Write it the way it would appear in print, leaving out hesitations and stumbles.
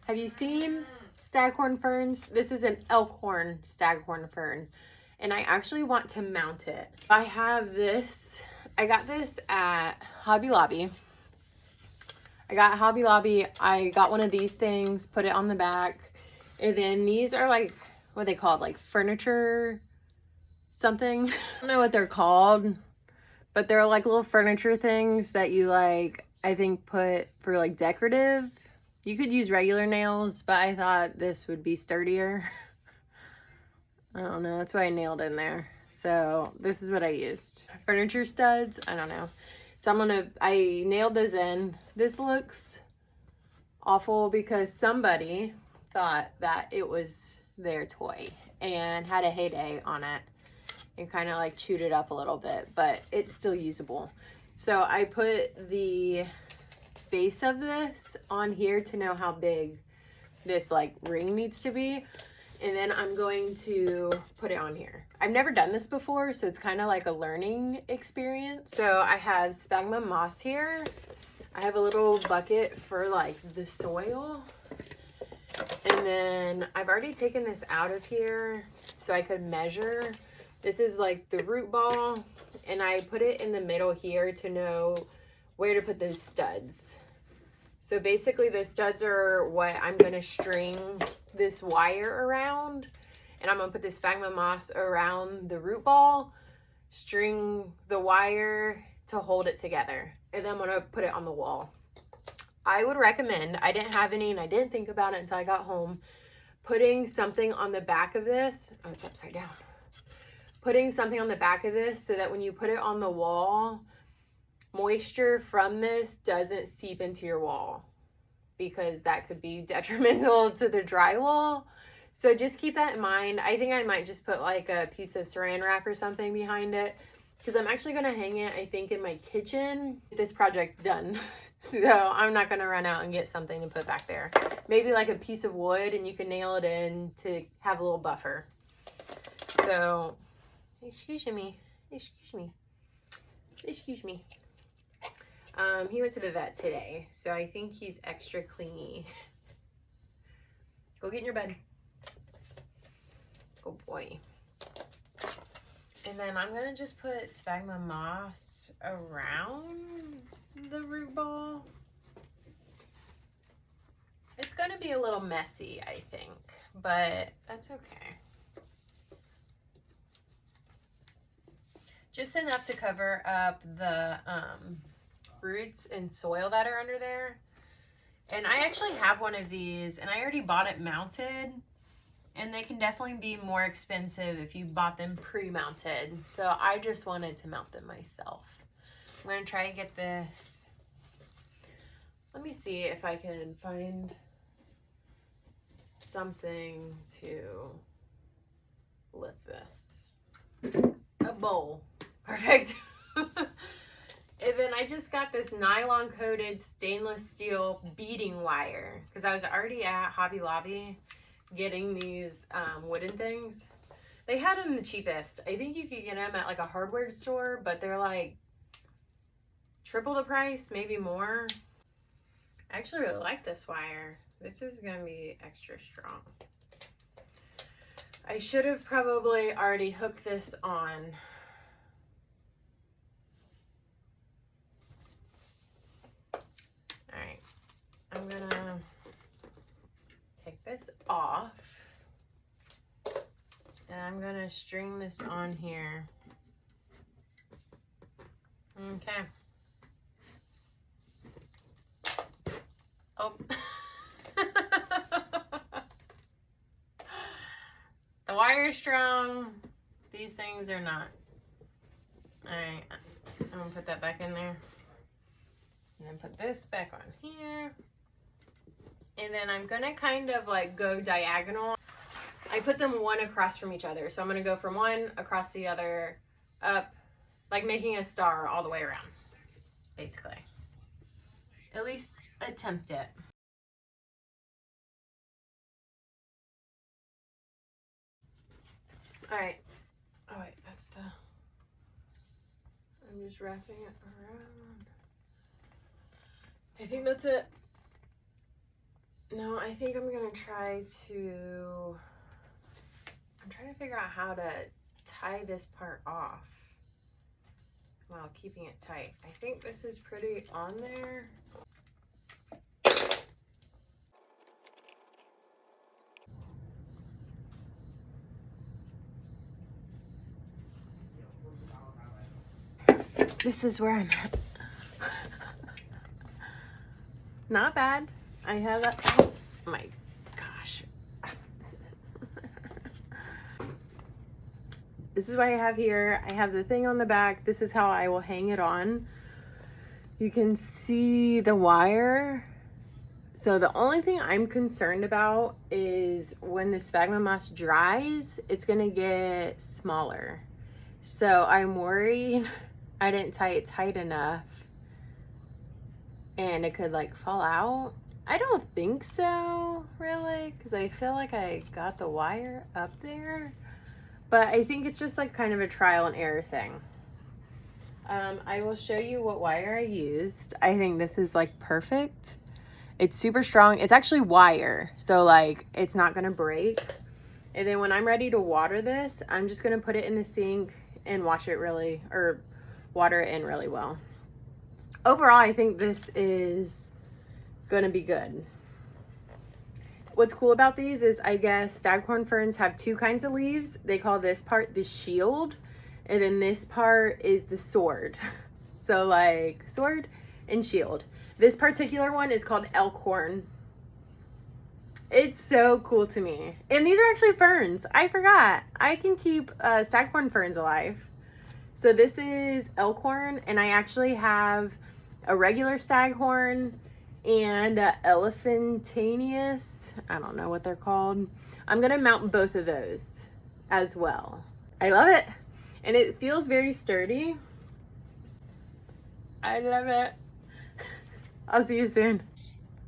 Have you seen staghorn ferns? This is an Elkhorn staghorn fern, and I actually want to mount it. I have this, I got this at Hobby Lobby. I got one of these things, put it on the back, and then these are like, what are they called? Like furniture something. I don't know what they're called, but they're like little furniture things that you like, I think put for like decorative. You could use regular nails, but I thought this would be sturdier. I don't know, that's why I nailed in there. So this is what I used. Furniture studs, I don't know. So I nailed those in. This looks awful because somebody thought that it was their toy and had a heyday on it and kind of like chewed it up a little bit, but it's still usable. So I put the base of this on here to know how big this like ring needs to be, and then I'm going to put it on here. I've never done this before, so it's kind of like a learning experience. So I have sphagnum moss here. I have a little bucket for like the soil, and then I've already taken this out of here so I could measure. This is like the root ball, and I put it in the middle here to know where to put those studs. So basically those studs are what I'm going to string this wire around, and I'm going to put this sphagnum moss around the root ball, string the wire to hold it together, and then I'm going to put it on the wall. I would recommend, I didn't have any and I didn't think about it until I got home, putting something on the back of this. Oh, it's upside down. Putting something on the back of this so that when you put it on the wall, moisture from this doesn't seep into your wall, because that could be detrimental to the drywall. So just keep that in mind. I think I might just put like a piece of saran wrap or something behind it, because I'm actually going to hang it, I think, in my kitchen. Get this project done. So I'm not going to run out and get something to put back there. Maybe like a piece of wood, and you can nail it in to have a little buffer. So, excuse me. He went to the vet today, so I think he's extra clingy. Go get in your bed. Good boy. And then I'm gonna just put sphagnum moss around the root ball. It's gonna be a little messy, I think, but that's okay. Just enough to cover up the roots and soil that are under there. And I actually have one of these, and I already bought it mounted, and they can definitely be more expensive if you bought them pre-mounted. So I just wanted to mount them myself. I'm gonna try to get this. Let me see if I can find something to lift this. A bowl. Perfect. And then I just got this nylon coated stainless steel beading wire, because I was already at Hobby Lobby getting these wooden things. They had them the cheapest. I think you could get them at like a hardware store, but they're like triple the price, maybe more. I actually really like this wire. This is gonna be extra strong. I should have probably already hooked this on. Alright, I'm gonna take this off, and I'm gonna string this on here. Okay. Oh. The wire is strong. These things are not. Alright, I'm gonna put that back in there. And then put this back on here. And then I'm gonna kind of like go diagonal. I put them one across from each other. So I'm gonna go from one across the other, up, like making a star all the way around, basically. At least attempt it. All right. Oh wait, that's the, I'm just wrapping it around. I think that's it. No, I think I'm gonna try to, I'm trying to figure out how to tie this part off while keeping it tight. I think this is pretty on there. This is where I'm at. Not bad. I have that. Oh my gosh. This is what I have here. I have the thing on the back. This is how I will hang it on. You can see the wire. So the only thing I'm concerned about is when the sphagnum moss dries, it's gonna get smaller. So I'm worried I didn't tie it tight enough and it could like fall out. I don't think so, really, because I feel like I got the wire up there. But I think it's just like kind of a trial and error thing. I will show you what wire I used. I think this is like perfect. It's super strong. It's actually wire, so like it's not gonna break. And then when I'm ready to water this, I'm just gonna put it in the sink and water it in really well. Overall, I think this is gonna be good. What's cool about these is I guess staghorn ferns have two kinds of leaves. They call this part the shield, and then this part is the sword. So like sword and shield. This particular one is called Elkhorn. It's so cool to me. And these are actually ferns. I forgot. I can keep staghorn ferns alive. So this is Elkhorn, and I actually have a regular staghorn and elephantaneous. I don't know what they're called. I'm gonna mount both of those as well. I love it. And it feels very sturdy. I love it. I'll see you soon.